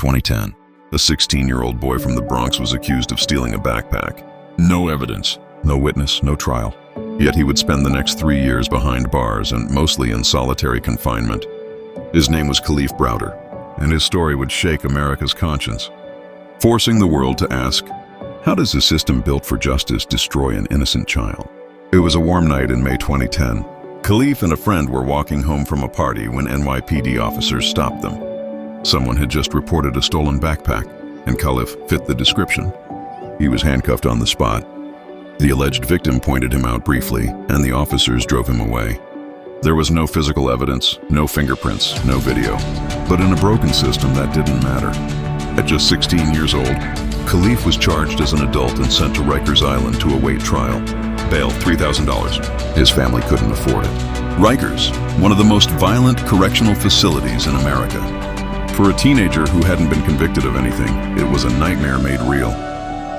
2010, a 16-year-old boy from the Bronx was accused of stealing a backpack. No evidence, no witness, no trial. Yet he would spend the next 3 years behind bars and mostly in solitary confinement. His name was Kalief Browder, and his story would shake America's conscience, forcing the world to ask, how does a system built for justice destroy an innocent child? It was a warm night in May 2010. Kalief and a friend were walking home from a party when NYPD officers stopped them. Someone had just reported a stolen backpack, and Kalief fit the description. He was handcuffed on the spot. The alleged victim pointed him out briefly, and the officers drove him away. There was no physical evidence, no fingerprints, no video. But in a broken system, that didn't matter. At just 16 years old, Kalief was charged as an adult and sent to Rikers Island to await trial. Bail $3,000. His family couldn't afford it. Rikers, one of the most violent correctional facilities in America. For a teenager who hadn't been convicted of anything, it was a nightmare made real.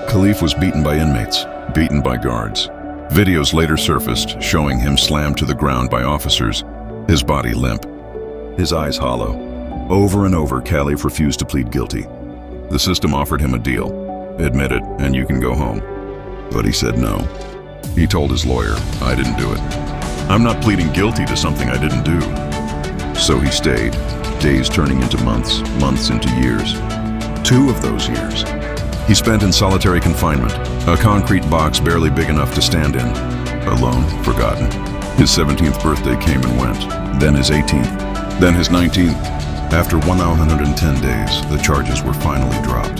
Kalief was beaten by inmates, beaten by guards. Videos later surfaced showing him slammed to the ground by officers, his body limp, his eyes hollow. Over and over, Kalief refused to plead guilty. The system offered him a deal. Admit it, and you can go home. But he said no. He told his lawyer, I didn't do it. I'm not pleading guilty to something I didn't do. So he stayed, days turning into months, months into years. 2 of those years he spent in solitary confinement, a concrete box barely big enough to stand in. Alone, forgotten. His 17th birthday came and went, then his 18th, then his 19th. After 110 days, the charges were finally dropped.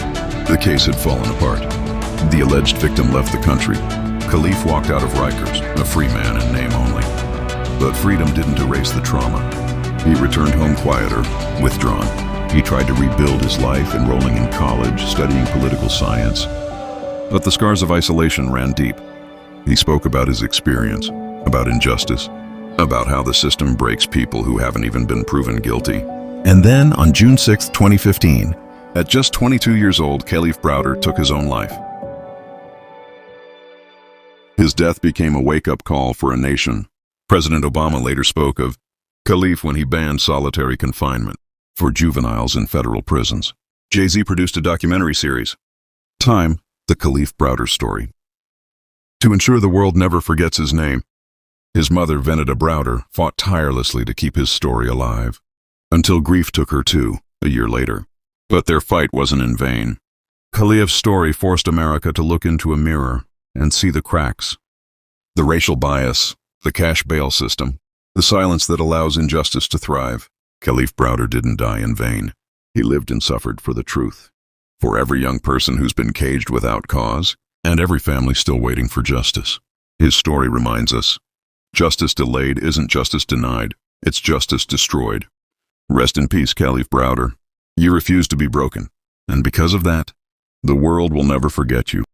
The case had fallen apart. The alleged victim left the country. Kalief walked out of Rikers, a free man in name only. But freedom didn't erase the trauma. He returned home quieter, withdrawn. He tried to rebuild his life, enrolling in college, studying political science. But the scars of isolation ran deep. He spoke about his experience, about injustice, about how the system breaks people who haven't even been proven guilty. And then, on June 6, 2015, at just 22 years old, Kalief Browder took his own life. His death became a wake-up call for a nation. President Obama later spoke of Kalief when he banned solitary confinement for juveniles in federal prisons. Jay-Z produced a documentary series, Time, the Kalief Browder story. To ensure the world never forgets his name, his mother, Venida Browder, fought tirelessly to keep his story alive, until grief took her too, a year later. But their fight wasn't in vain. Kalief's story forced America to look into a mirror and see the cracks. The racial bias, the cash bail system, the silence that allows injustice to thrive. Kalief Browder didn't die in vain. He lived and suffered for the truth. For every young person who's been caged without cause, and every family still waiting for justice. His story reminds us, justice delayed isn't justice denied, it's justice destroyed. Rest in peace, Kalief Browder. You refused to be broken, and because of that, the world will never forget you.